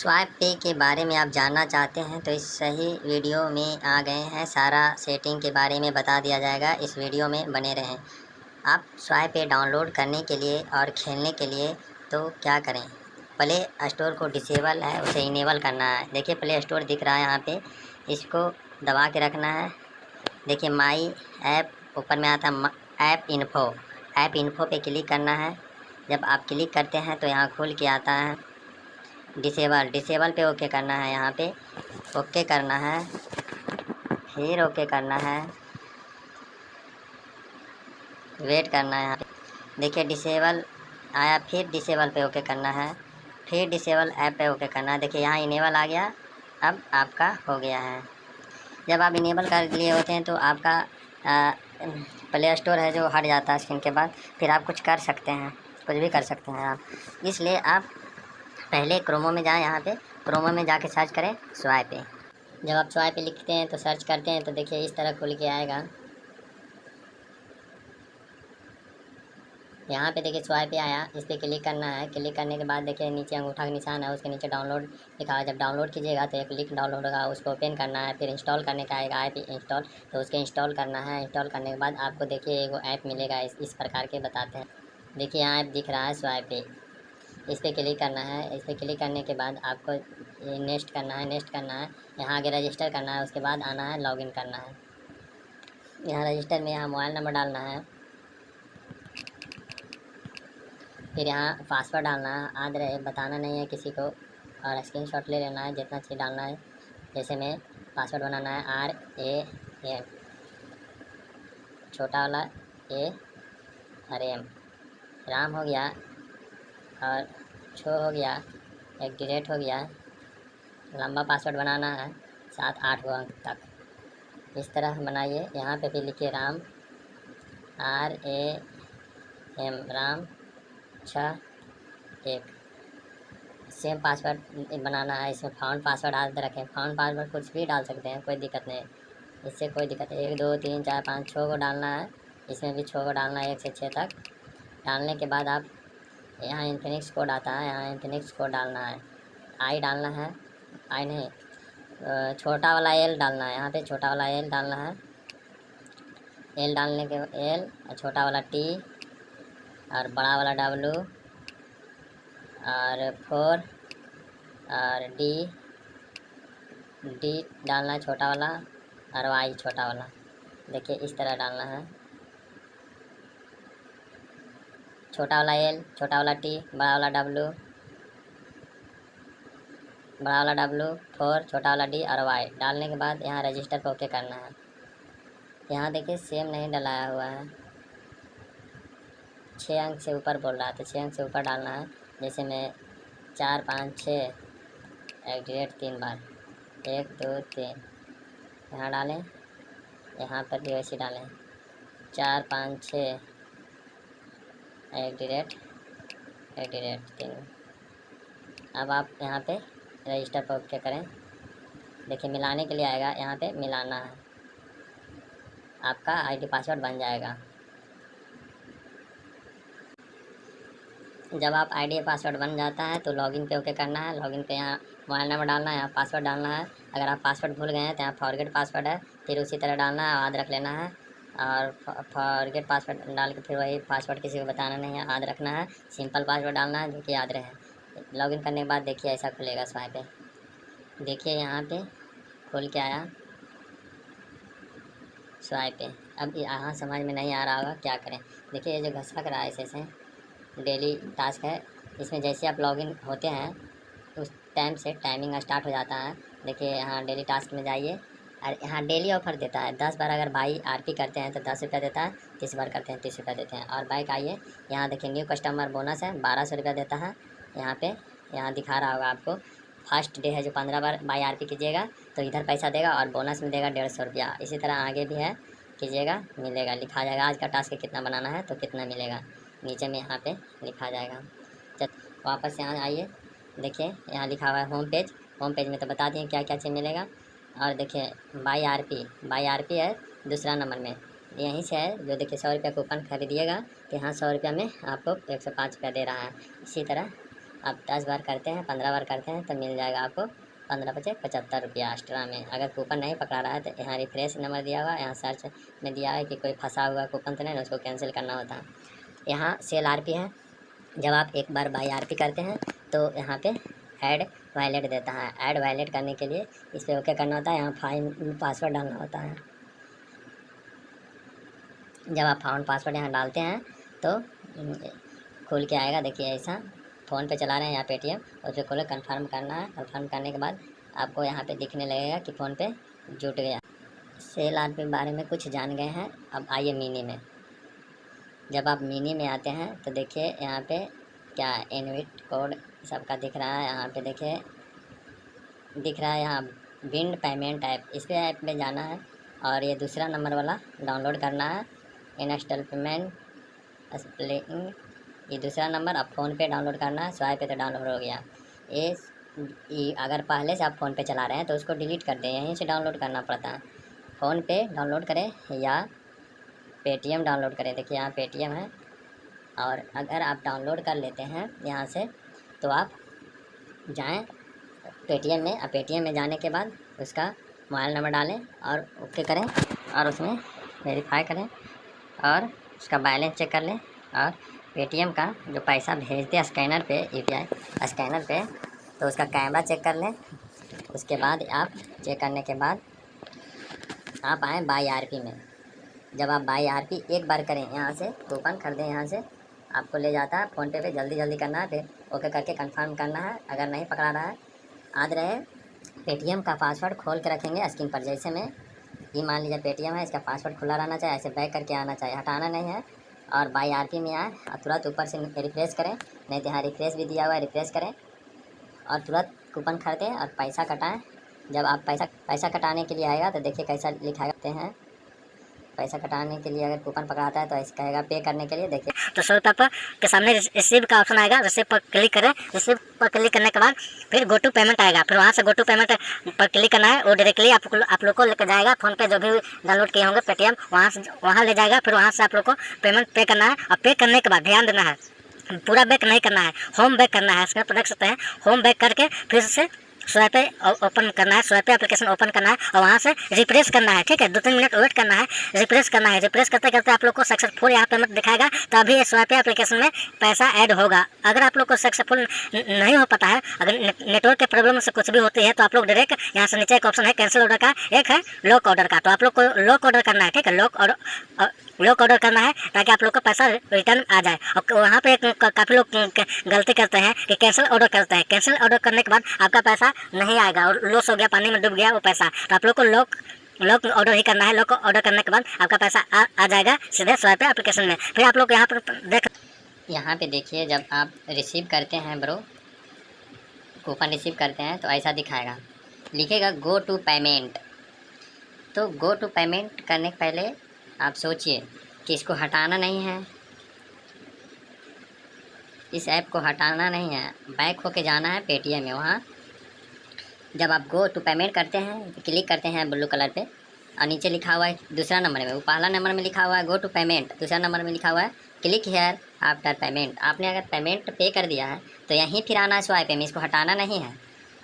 Swipe पे के बारे में आप जानना चाहते हैं तो इस सही वीडियो में आ गए हैं। सारा सेटिंग के बारे में बता दिया जाएगा, इस वीडियो में बने रहें। आप स्वाइप पे डाउनलोड करने के लिए और खेलने के लिए तो क्या करें, प्ले स्टोर को डिसेबल है उसे इनेबल करना है। देखिए प्ले स्टोर दिख रहा है यहाँ पे, इसको दबा के रखना है। देखिए माई ऐप ऊपर में आता है, ऐप इन्फो पे क्लिक करना है। जब आप क्लिक करते हैं तो यहाँ खुल के आता है डिसेबल पे ओके करना है। यहाँ पे ओके करना है, फिर ओके करना है, वेट करना है। यहाँ पे देखिए डिसेबल आया, फिर डिसेबल पे ओके करना है, फिर डिसेबल ऐप पे ओके करना है। देखिए यहाँ इनेबल आ गया, अब आपका हो गया है। जब आप इनेबल कर लिए होते हैं तो आपका प्ले स्टोर है जो हट जाता है स्क्रीन के बाद, फिर आप कुछ कर सकते हैं, कुछ भी कर सकते हैं आप। इसलिए आप पहले क्रोमो में जाएं, यहाँ पे क्रोमो में जाके सर्च करें स्वाइप पे। जब आप स्वाइप पे लिखते हैं तो सर्च करते हैं तो देखिए इस तरह खुल के आएगा। यहाँ पे देखिए स्वाइप पे आया, इस पर क्लिक करना है। क्लिक करने के बाद देखिए नीचे अंगूठा का निशान है, उसके नीचे डाउनलोड लिखा है। जब डाउनलोड कीजिएगा तो एक लिंक डाउनलोड होगा, उसको ओपन करना है। फिर इंस्टॉल करने का आएगा ऐप इंस्टॉल, तो उसके इंस्टॉल करना है। इंस्टॉल करने के बाद आपको देखिए एगो ऐप मिलेगा, इस प्रकार के बताते हैं। देखिए यहाँ ऐप दिख रहा है स्वाइप पे, इस पर क्लिक करना है। इस पर क्लिक करने के बाद आपको ये नेक्स्ट करना है। यहाँ आगे रजिस्टर करना है, उसके बाद आना है लॉगिन करना है। यहाँ रजिस्टर में यहाँ मोबाइल नंबर डालना है, फिर यहाँ पासवर्ड डालना है। याद रहे बताना नहीं है किसी को, और स्क्रीनशॉट ले लेना है जितना चीज़ डालना है। जैसे में पासवर्ड बनाना है RAM, छोटा वाला ARM, राम हो गया, और छो हो गया, @ हो गया। लंबा पासवर्ड बनाना है 7-8 अंक तक, इस तरह बनाइए। यहाँ पे भी लिखिए Ram, RAM, Ram 61। Same password बनाना है। इसमें फाउंड पासवर्ड याद रखें, फाउंड पासवर्ड कुछ भी डाल सकते हैं, कोई दिक्कत नहीं, इससे कोई दिक्कत नहीं। 1 2 3 4 5 6 को डालना है, इसमें भी 6 को डालना है, 1 से 6 तक। डालने के बाद आप यहाँ इन्फिनिक्स कोड आता है, यहाँ इन्फिनिक्स कोड डालना है। आई डालना है, आई नहीं, छोटा वाला L डालना है। यहाँ पे छोटा वाला L डालना है। L डालने के L, छोटा वाला T, और बड़ा वाला W, और 4, और D डालना है छोटा वाला, और Y छोटा वाला। देखिए इस तरह डालना है। छोटा वाला L, छोटा वाला T, बड़ा वाला W, 4, छोटा वाला D और Y डालने के बाद यहाँ रजिस्टर पर ओके करना है। यहाँ देखिए सेम नहीं डलाया हुआ है, 6 अंक से ऊपर बोल रहा है, तो 6 अंक से ऊपर डालना है। जैसे मैं 4 5 6 @ 3 बार, 1 2 3 यहाँ डालें, यहाँ पर भी वैसे डालें, 4 5 6 @ 3। अब आप यहाँ पे रजिस्टर पर ओके करें। देखिए मिलाने के लिए आएगा, यहाँ पे मिलाना है, आपका ID पासवर्ड बन जाएगा। जब आप ID पासवर्ड बन जाता है तो लॉगिन पे ओके करना है। लॉगिन पे यहाँ मोबाइल नंबर डालना है, यहाँ पासवर्ड डालना है। अगर आप पासवर्ड भूल गए हैं तो यहाँ फॉरगेट पासवर्ड है, फिर उसी तरह डालना है, याद रख लेना है। और फॉरगेट पासवर्ड डाल के फिर वही पासवर्ड किसी को बताना नहीं है, याद रखना है। सिंपल पासवर्ड डालना है जो कि याद रहे। लॉगिन करने के बाद देखिए ऐसा खुलेगा स्वाइप पे। देखिए यहाँ पे खोल के आया स्वाइप पे। अब यहाँ समझ में नहीं आ रहा होगा क्या करें। देखिए ये जो घसक रहा है ऐसे डेली टास्क है, इसमें जैसे आप लॉगिन होते हैं उस टाइम से टाइमिंग स्टार्ट हो जाता है। देखिए यहाँ डेली टास्क में जाइए, और यहाँ डेली ऑफर देता है। 10 बार अगर बाई RP करते हैं तो 10 रुपया देता है, 30 बार करते हैं 30 रुपया देते हैं। और बाइक आइए, यहाँ देखिए न्यू कस्टमर बोनस है, 1200 रुपया देता है। यहाँ पे यहाँ दिखा रहा होगा आपको, फर्स्ट डे है जो 15 बार बाई RP कीजिएगा तो इधर पैसा देगा, और बोनस में देगा 150 रुपया। इसी तरह आगे भी है, कीजिएगा मिलेगा, लिखा जाएगा आज का टास्क कितना बनाना है तो कितना मिलेगा, नीचे में यहाँ पे लिखा जाएगा। जब वापस यहाँ आइए, देखिए यहाँ लिखा हुआ है होम पेज में तो बता दिए क्या क्या चीज़ मिलेगा। और देखिए बाई RP है दूसरा नंबर में, यहीं से है जो देखिए 100 रुपया कूपन खरीदिएगा तो यहाँ 100 रुपया में आपको 105 रुपया दे रहा है। इसी तरह आप 10 बार करते हैं, 15 बार करते हैं तो मिल जाएगा आपको 15 पचे 75 रुपया एक्स्ट्रा में। अगर कूपन नहीं पकड़ा रहा है तो यहाँ रिफ्रेश नंबर दिया हुआ है, यहाँ सर्च में दिया है कि कोई फंसा हुआ कूपन तो नहीं ना, उसको कैंसिल करना होता है। यहाँ सेल आरपी है, जब आप एक बार बाई आरपी करते हैं तो यहाँ पे ऐड वैलेट देता है। ऐड वैलेट करने के लिए इस पर ओके करना होता है, यहाँ फाइन पासवर्ड डालना होता है। जब आप फाउंड पासवर्ड यहाँ डालते हैं तो खुल के आएगा, देखिए ऐसा फ़ोन पे चला रहे हैं या पेटीएम, उस पर खोले कन्फर्म करना है। कन्फर्म करने के बाद आपको यहाँ पे दिखने लगेगा कि फ़ोन पे जुट गया। सेल आर के बारे में कुछ जान गए हैं, अब आइए मिनी में। जब आप मिनी में आते हैं तो देखिए यहाँ पे क्या इनविट कोड सबका दिख रहा है। यहाँ पे देखिए दिख रहा है यहाँ विंड पेमेंट ऐप, इस पर ऐप में जाना है और ये दूसरा नंबर वाला डाउनलोड करना है। इंस्टॉलमेंट स्प्लिटिंग, ये दूसरा नंबर आप फ़ोन पे डाउनलोड करना है। स्वाइप पे तो डाउनलोड हो गया। ये अगर पहले से आप फ़ोन पे चला रहे हैं तो उसको डिलीट कर दें, यहीं से डाउनलोड करना पड़ता है। फ़ोन पे डाउनलोड करें या पेटीएम डाउनलोड करें, देखिए यहाँ पेटीएम है। और अगर आप डाउनलोड कर लेते हैं यहाँ से तो आप जाएँ पेटीएम में। अब पेटीएम में जाने के बाद उसका मोबाइल नंबर डालें और ओके करें और उसमें वेरीफाई करें और उसका बैलेंस चेक कर लें। और पेटीएम का जो पैसा भेजते हैं स्कैनर पे, यूपीआई स्कैनर पे, तो उसका कैमरा चेक कर लें। उसके बाद आप चेक करने के बाद आप आएँ बाई आरपी में। जब आप बाई आरपी एक बार करें, यहाँ से कूपन खरीदें, यहाँ से आपको ले जाता है फ़ोनपे पे। जल्दी जल्दी करना है, फिर ओके करके कंफर्म करना है। अगर नहीं पकड़ा रहा है, याद रहे पेटीएम का पासवर्ड खोल के रखेंगे स्क्रीन पर। जैसे में ये मान लीजिए पेटीएम है, इसका पासवर्ड खुला रहना चाहिए, ऐसे बैक करके आना चाहिए, हटाना नहीं है। और बाई आरपी में आए और तुरंत ऊपर से रिफ्रेश करें, नहीं तो यहाँ रिफ्रेश भी दिया हुआ है, रिफ्रेश करें और तुरंत कूपन खरीदें और पैसा कटाएं। जब आप पैसा कटाने के लिए आएगा तो देखिए कैसा लिखा करते हैं। पैसा कटाने के लिए अगर कूपन पकड़ाता है तो ऐसे कहेगा पे करने के लिए, देखिए तो 100 रुपये के सामने रिसीव का ऑप्शन आएगा। रिसीव पर क्लिक करें। रिसीव पर क्लिक करने के बाद फिर गो टू पेमेंट आएगा। फिर वहाँ से गो टू पेमेंट पर क्लिक करना है। वो डायरेक्टली आप लोग को लेकर जाएगा फ़ोन पे जो भी डाउनलोड किए होंगे पेटीएम, वहाँ ले जाएगा। फिर वहाँ से आप लोग को पेमेंट पे करना है। और पे करने के बाद ध्यान देना है, पूरा बैक नहीं करना है, होम बैक करना है। इसमें देख सकते हैं, होम बैक करके फिर से स्वाइप पे ओपन करना है, स्वाइप पे एप्लीकेशन ओपन करना है और वहाँ से रिफ्रेश करना है। ठीक है, 2-3 मिनट वेट करना है, रिफ्रेश करना है। रिफ्रेश करते करते आप लोग को सक्सेसफुल यहाँ पेमेंट दिखाएगा, तभी स्वाइप पे एप्लीकेशन में पैसा ऐड होगा। अगर आप लोग को सक्सेसफुल नहीं हो पाता है, अगर नेटवर्क के प्रॉब्लम से कुछ भी होती है, तो आप लोग डायरेक्ट यहाँ से नीचे एक ऑप्शन है कैंसिल ऑर्डर का, एक है लॉक ऑर्डर का, तो आप लोग को लॉक ऑर्डर करना है। ठीक है, लॉक ऑर्डर करना है ताकि आप लोग को पैसा रिटर्न आ जाए। और वहाँ पे काफ़ी लोग गलती करते हैं कि कैंसिल ऑर्डर करते हैं। कैंसिल ऑर्डर करने के बाद आपका पैसा नहीं आएगा और लॉस हो गया, पानी में डूब गया वो पैसा। तो आप लोग को लॉक ऑर्डर ही करना है। लॉक ऑर्डर करने के बाद आपका पैसा आ जाएगा सीधे स्वाइप एप्लीकेशन में। फिर आप लोग यहाँ पे देखिए, जब आप रिसीव करते हैं ब्रो, कूपन रिसीव करते हैं तो ऐसा दिखाएगा, लिखेगा गो टू पेमेंट। तो गो टू पेमेंट करने के पहले आप सोचिए कि इसको हटाना नहीं है, इस ऐप को हटाना नहीं है, बैक होके जाना है पेटीएम में। वहाँ जब आप गो टू पेमेंट करते हैं तो क्लिक करते हैं ब्लू कलर पे और नीचे लिखा हुआ है दूसरा नंबर में, वो पहला नंबर में लिखा हुआ है गो टू पेमेंट, दूसरा नंबर में लिखा हुआ है क्लिक हेयर आफ्टर पेमेंट। आपने अगर पेमेंट पे कर दिया है तो यहीं फिर आना है स्वाइप पे में, इसको हटाना नहीं है।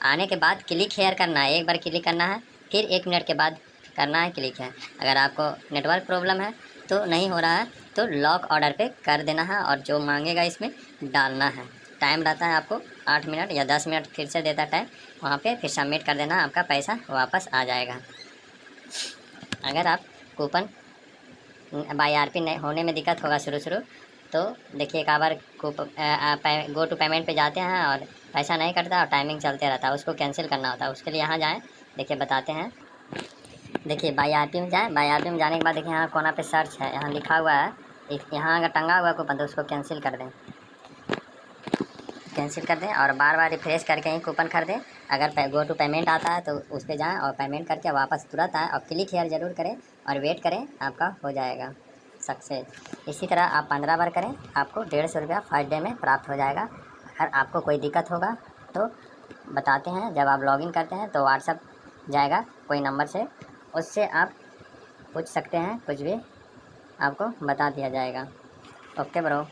आने के बाद क्लिक हेयर करना है, एक बार क्लिक करना है, फिर 1 मिनट के बाद करना है क्लिक है। अगर आपको नेटवर्क प्रॉब्लम है तो नहीं हो रहा है तो लॉक ऑर्डर पे कर देना है और जो मांगेगा इसमें डालना है। टाइम रहता है आपको 8 मिनट या 10 मिनट, फिर से देता टाइम, वहाँ पे फिर सबमिट कर देना, आपका पैसा वापस आ जाएगा। अगर आप कूपन बाई आरपी नहीं होने में दिक्कत होगा शुरू तो देखिए एक बार गो टू पेमेंट पे जाते हैं और पैसा नहीं कटता और टाइमिंग चलते रहता है, उसको कैंसिल करना होता है। उसके लिए यहाँ जाएँ, देखिए बताते हैं। देखिए बाई आरपी में जाएँ, बाई आरपी में जाने के बाद देखिए यहाँ कोना पे सर्च है, यहाँ लिखा हुआ है, यहाँ अगर टंगा हुआ कूपन तो उसको कैंसिल कर दें, कैंसिल कर दें और बार बार रिफ्रेश करके ही कूपन खरीदें। अगर गो टू पेमेंट आता है तो उस पर जाएँ और पेमेंट करके वापस तुरंत आएँ और क्लिक हेयर ज़रूर करें और वेट करें, आपका हो जाएगा सक्सेस। इसी तरह आप 15 बार करें, आपको 150 रुपया फर्स्ट डे में प्राप्त हो जाएगा। अगर आपको कोई दिक्कत होगा तो बताते हैं, जब आप लॉगिन करते हैं तो व्हाट्सअप जाएगा कोई नंबर से, उससे आप पूछ सकते हैं, कुछ भी आपको बता दिया जाएगा। Okay bro.